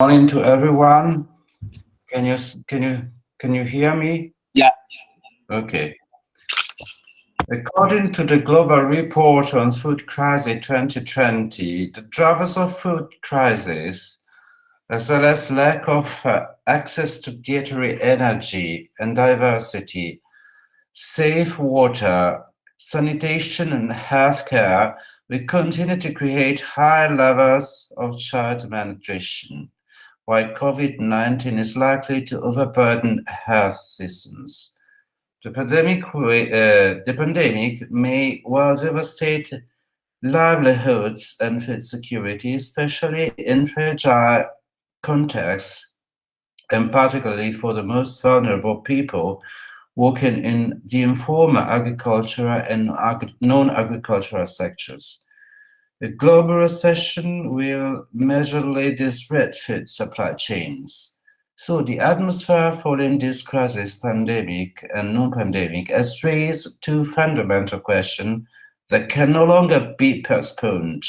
Morning to everyone. Can you hear me? Yeah. Okay. According to the Global Report on Food Crisis 2020, the drivers of food crisis, as well as lack of access to dietary energy and diversity, safe water, sanitation, and healthcare, will continue to create high levels of child malnutrition, while COVID-19 is likely to overburden health systems. The pandemic may well devastate livelihoods and food security, especially in fragile contexts, and particularly for the most vulnerable people working in the informal agricultural and non-agricultural sectors. A global recession will majorly disrupt food supply chains. So the atmosphere following this crisis, pandemic and non-pandemic, has raised two fundamental questions that can no longer be postponed.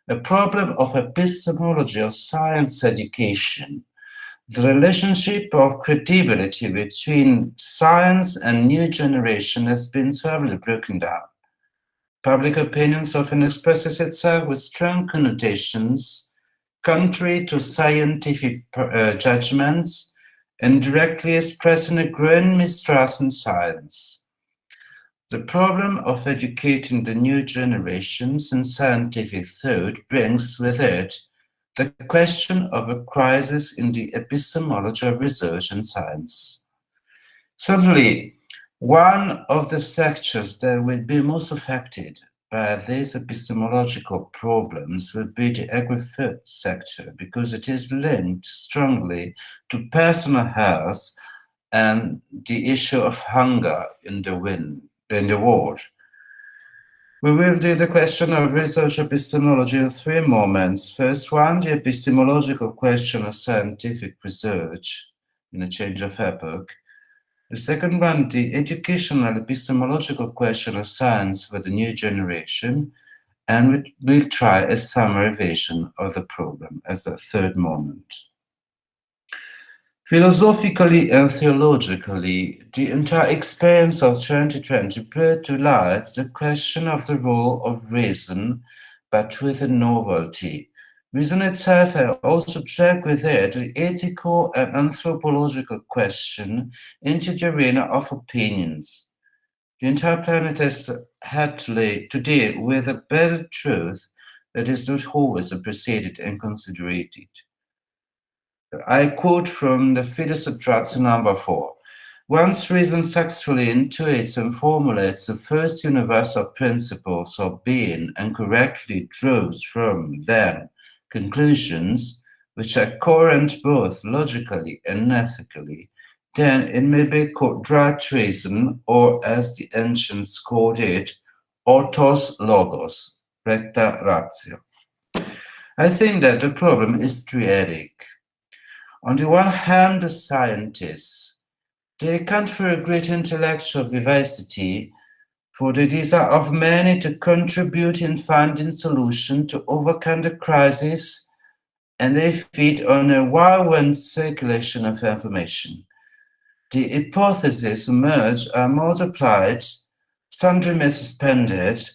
A problem of epistemology of science education. The relationship of credibility between science and new generation has been severely broken down. Public opinion often expresses itself with strong connotations, contrary to scientific judgments, and directly expressing a growing mistrust in science. The problem of educating the new generations in scientific thought brings with it the question of a crisis in the epistemology of research and science. Certainly, one of the sectors that will be most affected by these epistemological problems will be the agri-food sector, because it is linked strongly to personal health and the issue of hunger in the world. We will do the question of research epistemology in three moments. First one, the epistemological question of scientific research in a change of epoch. The second one, the educational epistemological question of science for the new generation, and we'll try a summary version of the problem as the third moment. Philosophically and theologically, the entire experience of 2020 brought to light the question of the role of reason, but with a novelty. Reason itself has also dragged with it the ethical and anthropological question into the arena of opinions. The entire planet has had to deal with a better truth that is not always appreciated and considered. I quote from the Philosophy number 4. Once reason successfully intuits and formulates the first universal principles of being and correctly draws from them conclusions which are coherent both logically and ethically, then it may be called right reason, or as the ancients called it, orthos logos, recta ratio. I think that the problem is triadic. On the one hand, the scientists, they account for a great intellectual vivacity, for the desire of many to contribute in finding solutions to overcome the crisis, and they feed on a whirlwind circulation of information. The hypotheses emerge are multiplied, sundry may suspended,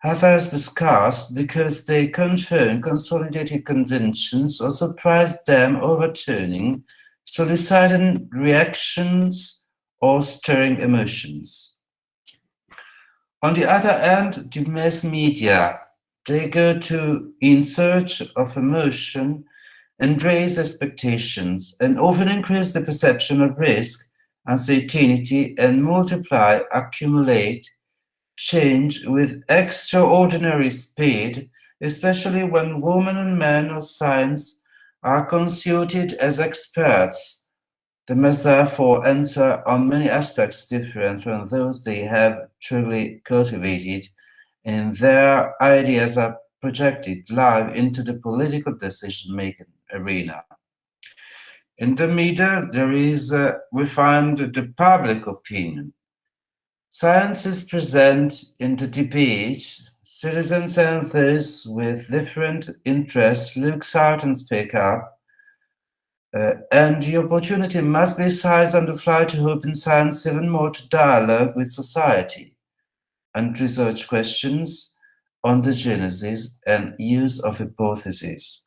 others discussed because they confirm consolidated conventions or surprise them overturning, soliciting reactions or stirring emotions. On the other hand, the mass media, they go in search of emotion and raise expectations and often increase the perception of risk, uncertainty, and multiply, accumulate, change with extraordinary speed, especially when women and men of science are consulted as experts. They must therefore answer on many aspects different from those they have truly cultivated, and their ideas are projected live into the political decision-making arena. In the middle, we find the public opinion. Science is present in the debate. Citizens and those with different interests look out and speak up. And the opportunity must be seized on the fly to open science even more to dialogue with society and research questions on the genesis and use of hypotheses.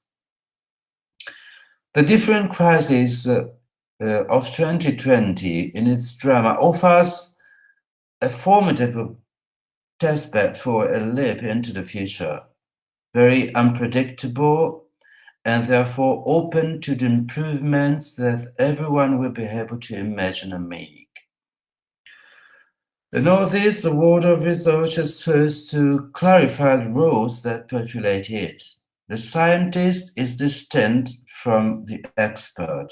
The different crises of 2020 in its drama offers a formidable testbed for a leap into the future, very unpredictable and therefore open to the improvements that everyone will be able to imagine and make. In all this, the world of research is supposed to clarify the roles that populate it. The scientist is distinct from the expert.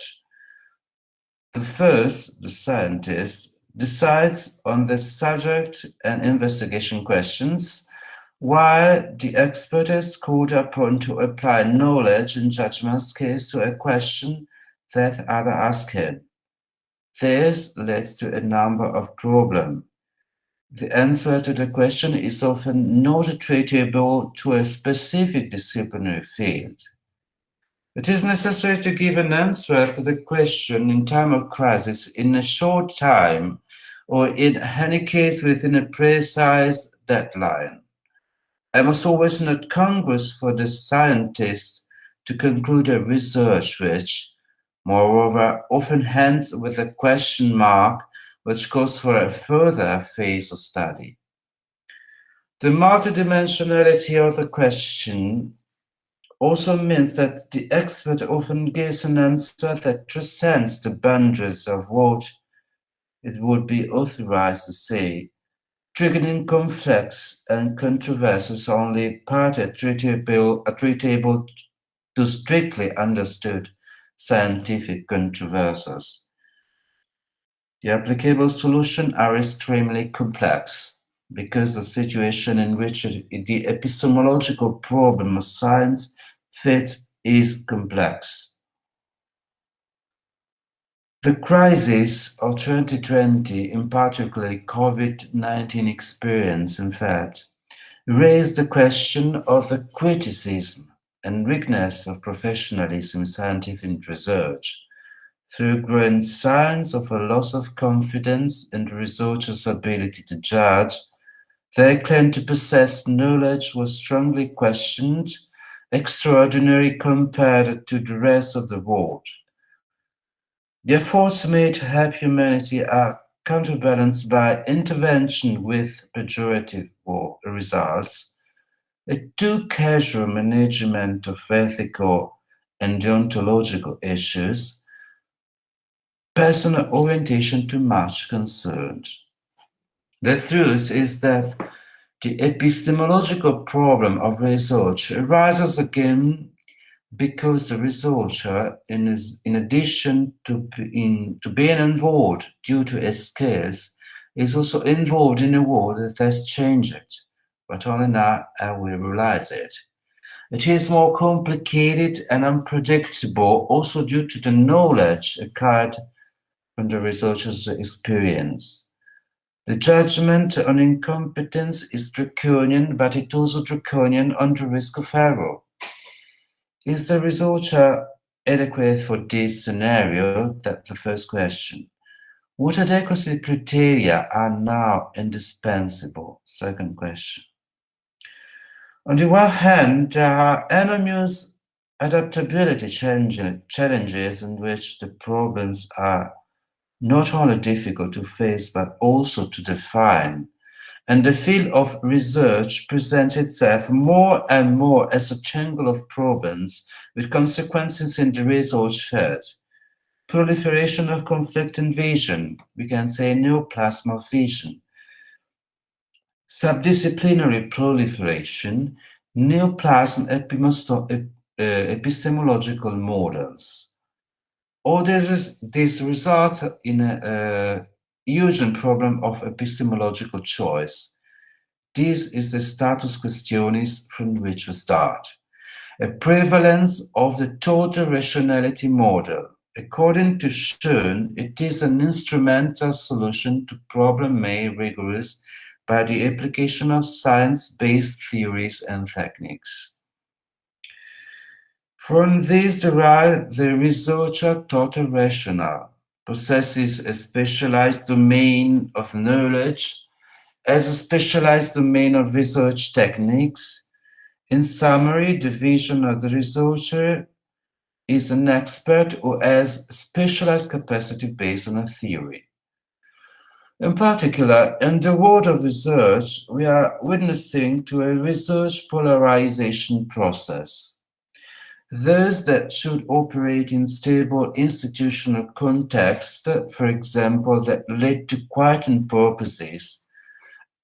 The first, the scientist, decides on the subject and investigation questions, while the expert is called upon to apply knowledge and judgment skills to a question that others ask him. This leads to a number of problems. The answer to the question is often not traceable to a specific disciplinary field. It is necessary to give an answer to the question in time of crisis in a short time, or in any case within a precise deadline. I must always note Congress for the scientists to conclude a research which, moreover, often ends with a question mark which calls for a further phase of study. The multidimensionality of the question also means that the expert often gives an answer that transcends the boundaries of what it would be authorized to say, triggering complex and controversies only partly attributable to strictly understood scientific controversies. The applicable solutions are extremely complex because the situation in which the epistemological problem of science fits is complex. The crisis of 2020, in particular COVID-19 experience, in fact, raised the question of the criticism and weakness of professionalism in scientific research through growing signs of a loss of confidence in the researcher's ability to judge. Their claim to possess knowledge was strongly questioned, extraordinary compared to the rest of the world. The efforts made to help humanity are counterbalanced by intervention with pejorative results, a too casual management of ethical and deontological issues, personal orientation too much concerned. The truth is that the epistemological problem of research arises again because the researcher, in addition to being involved due to his skills, is also involved in a world that has changed, but only now I will realize it. It is more complicated and unpredictable also due to the knowledge acquired from the researcher's experience. The judgment on incompetence is draconian, but it also draconian on the risk of error. Is the researcher adequate for this scenario? That's the first question. What adequacy criteria are now indispensable? Second question. On the one hand, there are enormous adaptability challenges in which the problems are not only difficult to face but also to define. And the field of research presents itself more and more as a tangle of problems with consequences in the research field. Proliferation of conflicting vision, we can say neoplasm vision. Subdisciplinary proliferation, neoplasm epistemological models. All this results in a huge problem of epistemological choice. This is the status questionis from which we start. A prevalence of the total rationality model. According to Schoen, it is an instrumental solution to problem made rigorous by the application of science-based theories and techniques. From these derive the researcher total rational, possesses a specialized domain of knowledge as a specialized domain of research techniques. In summary, the vision of the researcher is an expert who has specialized capacity based on a theory. In particular, in the world of research, we are witnessing to a research polarization process. Those that should operate in stable institutional context, for example, that lead to quieting purposes,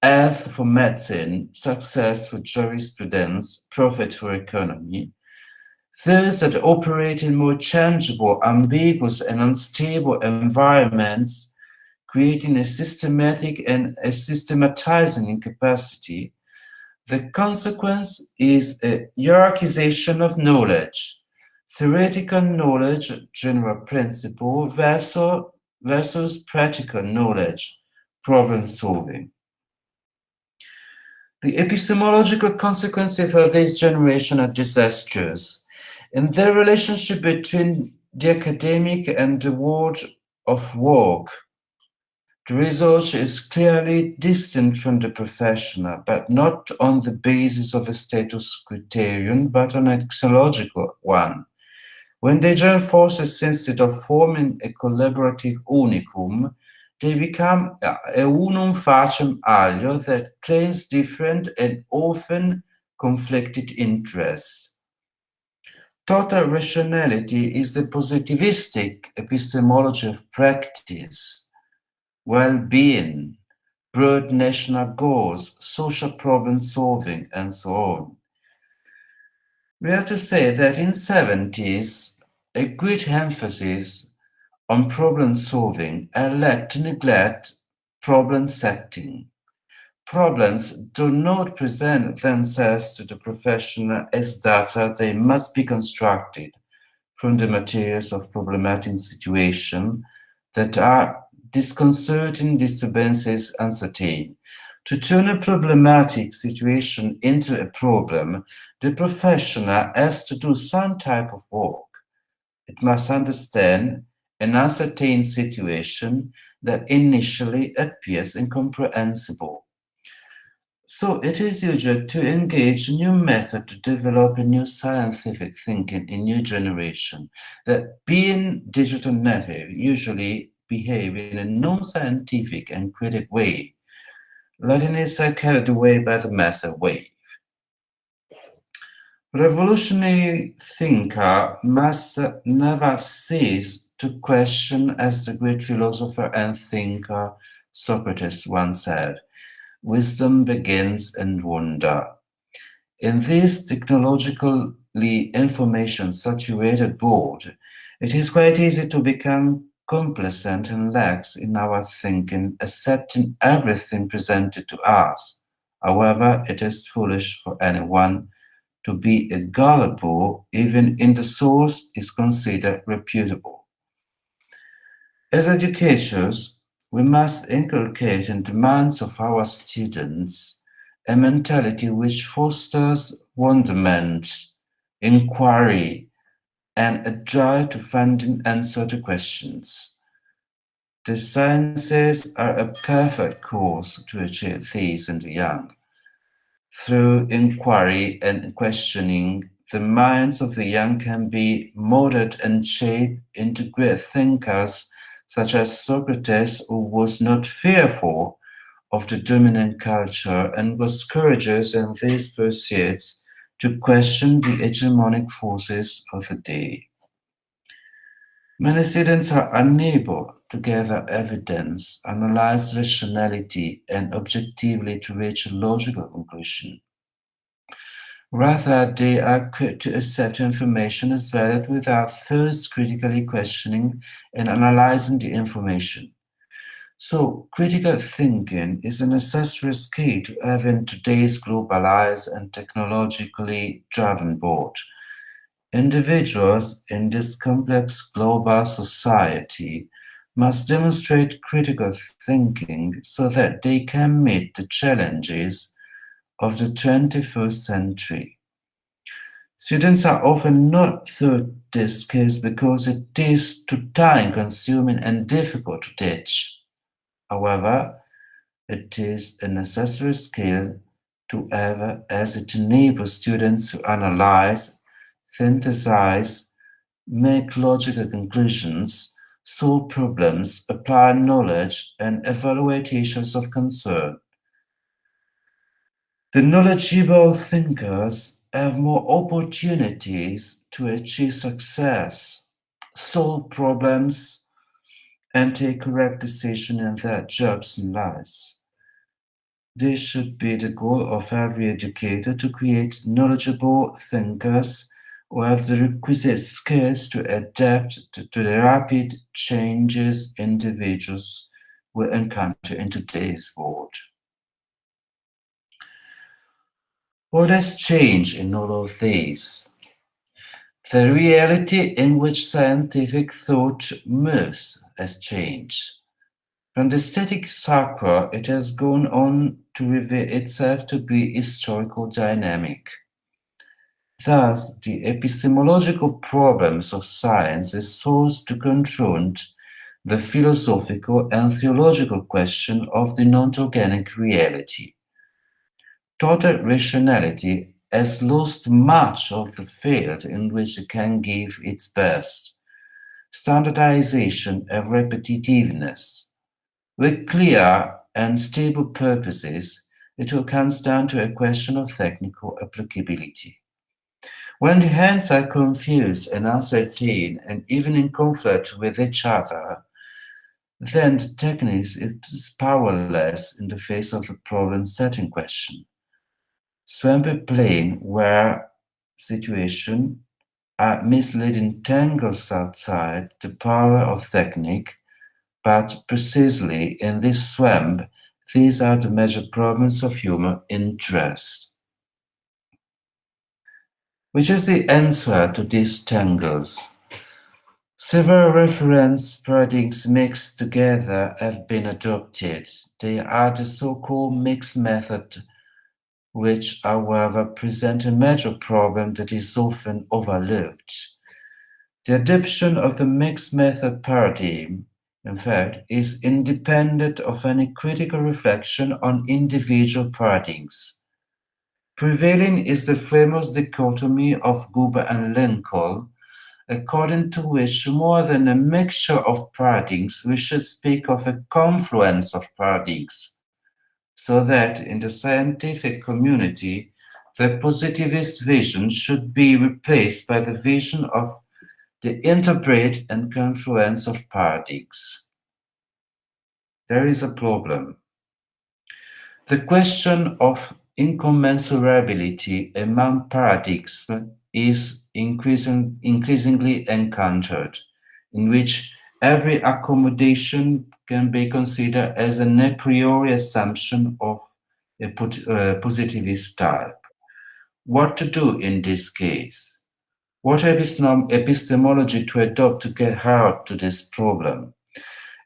health for medicine, success for jurisprudence, profit for economy, those that operate in more changeable, ambiguous, and unstable environments, creating a systematic and a systematizing incapacity, the consequence is a hierarchization of knowledge, theoretical knowledge, general principle, versus practical knowledge, problem solving. The epistemological consequences of this generation are disastrous. In the relationship between the academic and the world of work, the research is clearly distinct from the professional, but not on the basis of a status criterion, but an axiological one. When they join forces instead of forming a collaborative unicum, they become a unum facem alio that claims different and often conflicted interests. Total rationality is the positivistic epistemology of practice, well-being, broad national goals, social problem solving, and so on. We have to say that in 70s, a great emphasis on problem solving and led to neglect problem setting. Problems do not present themselves to the professional as data, they must be constructed from the materials of problematic situation that are disconcerting disturbances uncertain. To turn a problematic situation into a problem, the professional has to do some type of work. It must understand an uncertain situation that initially appears incomprehensible. So it is usual to engage a new method to develop a new scientific thinking in new generation that being digital native usually behave in a non-scientific and critic way, letting itself carried away by the massive wave. Revolutionary thinker must never cease to question, as the great philosopher and thinker Socrates once said, wisdom begins in wonder. In this technologically information-saturated world, it is quite easy to become complacent and lax in our thinking, accepting everything presented to us. However, it is foolish for anyone to be a gullible even in the source is considered reputable. As educators, we must inculcate in the minds of our students a mentality which fosters wonderment, inquiry, and a drive to finding answer to questions. The sciences are a perfect course to achieve these in the young. Through inquiry and questioning, the minds of the young can be molded and shaped into great thinkers such as Socrates, who was not fearful of the dominant culture and was courageous in these pursuits to question the hegemonic forces of the day. Many students are unable to gather evidence, analyze rationality, and objectively to reach a logical conclusion. Rather, they are quick to accept information as valid without first critically questioning and analyzing the information. So, critical thinking is a necessary skill to have in today's globalized and technologically driven world. Individuals in this complex global society must demonstrate critical thinking so that they can meet the challenges of the 21st century. Students are often not taught this skills because it is too time-consuming and difficult to teach. However, it is a necessary skill to have as it enables students to analyze, synthesize, make logical conclusions, solve problems, apply knowledge, and evaluate issues of concern. The knowledgeable thinkers have more opportunities to achieve success, solve problems, and take correct decisions in their jobs and lives. This should be the goal of every educator, to create knowledgeable thinkers who have the requisite skills to adapt to the rapid changes individuals will encounter in today's world. What has changed in all of this? The reality in which scientific thought moves has changed. From the static sacra, it has gone on to reveal itself to be historical dynamic. Thus, the epistemological problems of science is forced to confront the philosophical and theological question of the non-organic reality. Total rationality has lost much of the field in which it can give its best. Standardization and repetitiveness. With clear and stable purposes, it all comes down to a question of technical applicability. When the hands are confused and uncertain and even in conflict with each other, then the technique is powerless in the face of the problem set in question. Swampy plain where situation are misleading tangles outside the power of technique, but precisely in this swamp, these are the major problems of human interest. Which is the answer to these tangles? Several reference paradigms mixed together have been adopted. They are the so-called mixed method, which, however, present a major problem that is often overlooked. The adoption of the mixed method paradigm, in fact, is independent of any critical reflection on individual paradigms. Prevailing is the famous dichotomy of Gruber and Lincoln, according to which more than a mixture of paradigms, we should speak of a confluence of paradigms, so that in the scientific community, the positivist vision should be replaced by the vision of the interplay and confluence of paradigms. There is a problem. The question of incommensurability among paradigms is increasingly encountered, in which every accommodation can be considered as an a priori assumption of a positivist type. What to do in this case? What epistemology to adopt to get out to this problem?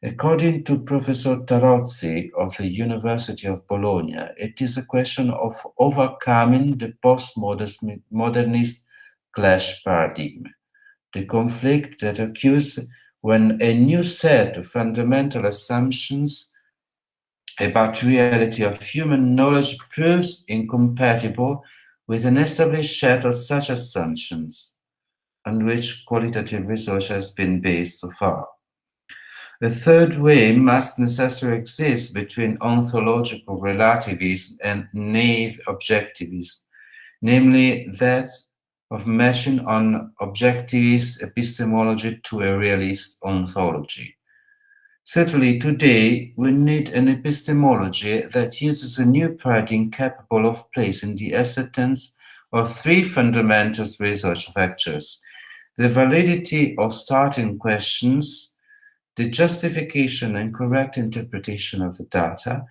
According to Professor Tarozzi of the University of Bologna, it is a question of overcoming the postmodernist clash paradigm, the conflict that occurs when a new set of fundamental assumptions about reality of human knowledge proves incompatible with an established set of such assumptions, on which qualitative research has been based so far. The third way must necessarily exist between ontological relativism and naive objectivism, namely that of matching on objectivist epistemology to a realist ontology. Certainly, today, we need an epistemology that uses a new paradigm capable of placing the acceptance of three fundamental research factors: the validity of starting questions, the justification and correct interpretation of the data,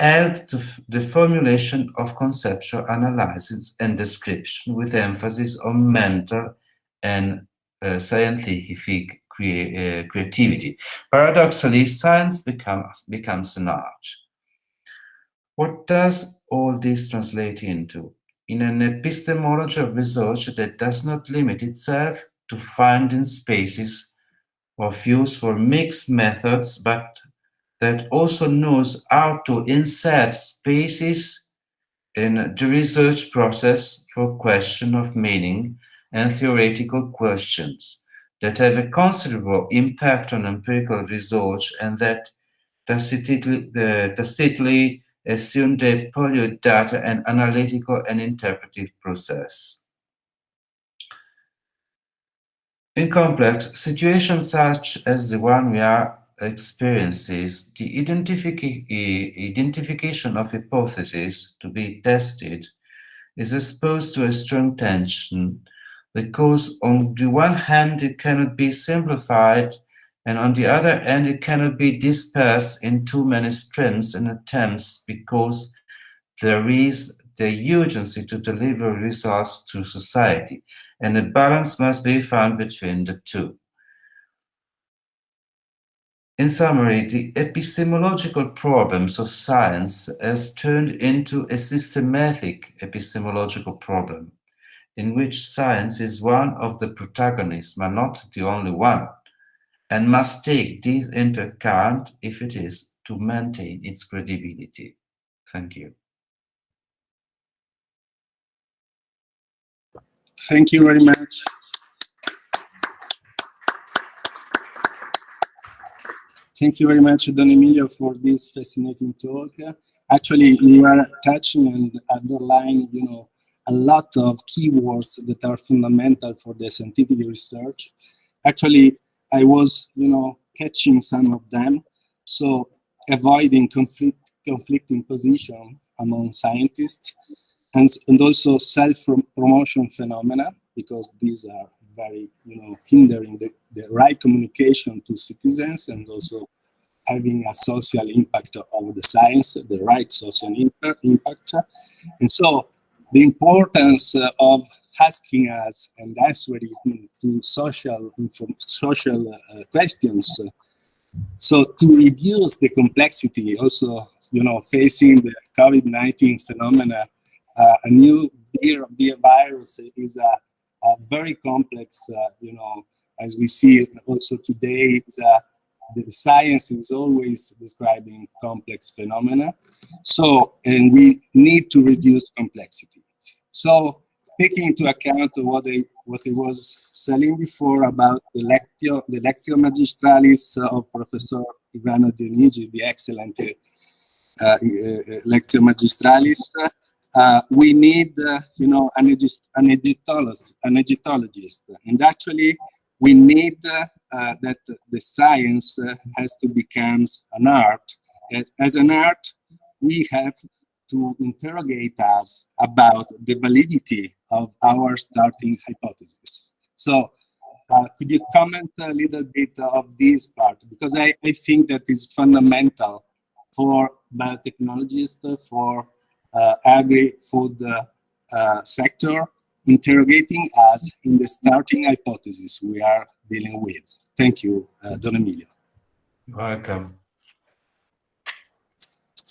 and the formulation of conceptual analysis and description with emphasis on mental and scientific creativity. Paradoxically, science becomes an art. What does all this translate into? in an epistemology of research that does not limit itself to finding spaces of use for mixed methods, but that also knows how to insert spaces in the research process for question of meaning and theoretical questions that have a considerable impact on empirical research and that tacitly assume they pollute data and analytical and interpretive process. In complex situations such as the one we are experiences, the identification of hypotheses to be tested is exposed to a strong tension because on the one hand it cannot be simplified and on the other hand it cannot be dispersed in too many streams and attempts because there is the urgency to deliver results to society, and a balance must be found between the two. In summary, the epistemological problems of science has turned into a systematic epistemological problem, in which science is one of the protagonists, but not the only one, and must take this into account if it is to maintain its credibility. Thank you. Thank you very much. Thank you very much, Don Emilio, for this fascinating talk. Actually, you are touching and underlining, a lot of keywords that are fundamental for the scientific research. Actually, I was, catching some of them. So avoiding conflicting position among scientists, and also self-promotion phenomena, because these are very, hindering the right communication to citizens and also having a social impact of the science, the right social impact. And so the importance of asking us and answering to social questions. So to reduce the complexity, also, facing the COVID-19 phenomena, a new beer virus is a very complex, as we see also today, the science is always describing complex phenomena. So, and we need to reduce complexity. So, taking into account what I was saying before about the lectio magistralis of Professor Ivano Dionigi, the excellent lectio magistralis, we need, an Egyptologist, and actually we need that the science has to become an art. As an art, we have to interrogate us about the validity of our starting hypothesis. So, could you comment a little bit of this part? Because I think that is fundamental for biotechnologists, for agri-food sector, interrogating us in the starting hypothesis we are dealing with. Thank you, Don Emilio. Welcome.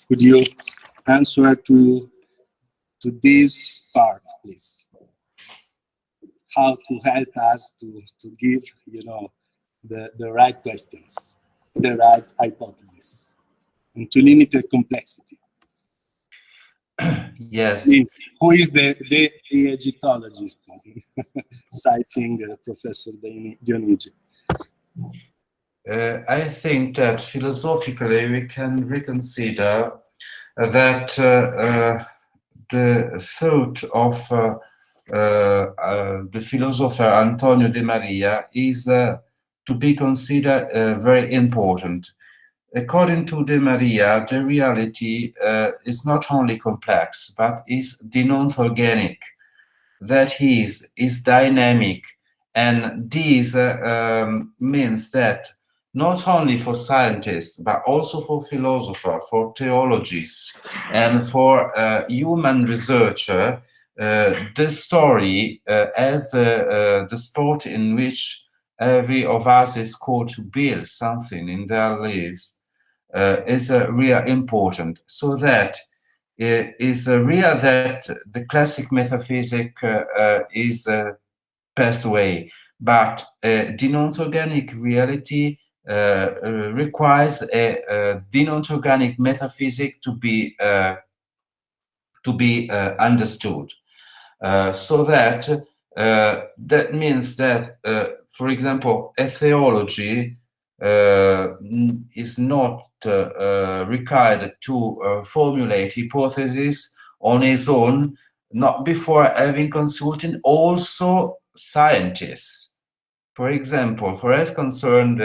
Could you answer to this part, please? How to help us to give, the right questions, the right hypothesis, and to limit the complexity. Yes. Who is the Egyptologist? Citing Professor Dionigi. I think that philosophically we can reconsider that the thought of the philosopher Antonio de Maria is to be considered very important. According to De Maria, the reality is not only complex, but is deontogeneic. That is dynamic. And this means that not only for scientists, but also for philosophers, for theologians, and for human researcher, the story as the sport in which every of us is called to build something in their lives is really important, so that is real that the classic metaphysic is passed away, but the non-organic reality requires a the non-organic metaphysic to be understood. So that that means that, for example, a theology is not required to formulate hypotheses on its own, not before having consulted also scientists. For example, for as concerned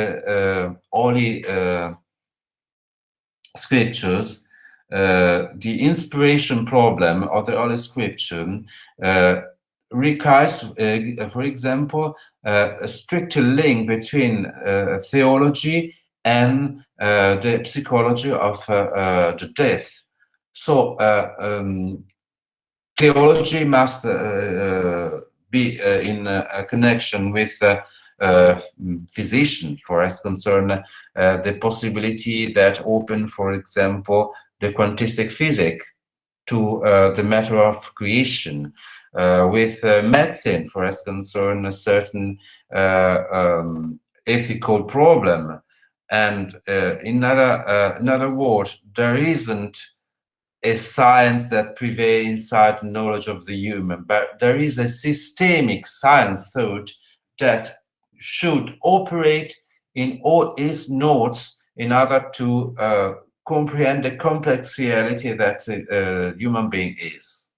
Holy Scriptures, the inspiration problem of the Holy Scripture requires, for example, a strict link between theology and the psychology of the death. So theology must be in a connection with physician, for as concern the possibility that open, for example, the quantistic physics to the matter of creation, with medicine, for as concern a certain ethical problem. And in other words, there isn't a science that prevails inside the knowledge of the human, but there is a systemic science thought that should operate in all its nodes in order to comprehend the complex reality that a human being is.